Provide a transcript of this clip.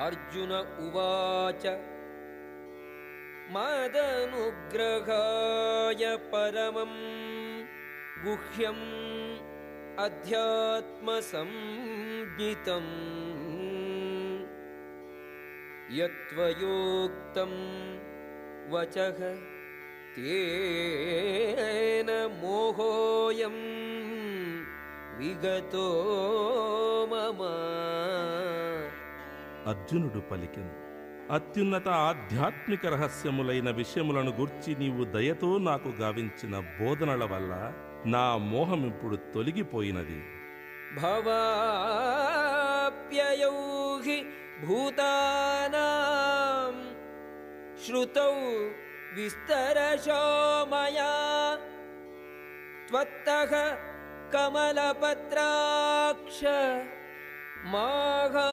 अर्जुन उवाच मदनुग्रहाय परमं गुह्यम् अध्यात्मसंज्ञितम् यत्त्वयोक्तं वचः तेन मोहोऽयं विगतो मम। అర్జునుడు పలికెను, అత్యున్నత ఆధ్యాత్మిక రహస్యములైన విషయములను గూర్చి నీవు దయతో నాకు గావించిన బోధనల వల్ల నా మోహమిప్పుడు తొలగిపోయినది. భవాప్యయౌ హి భూతానాం శ్రుతౌ విస్తరశో మయా త్వత్తః కమలపత్రాక్ష మాఘ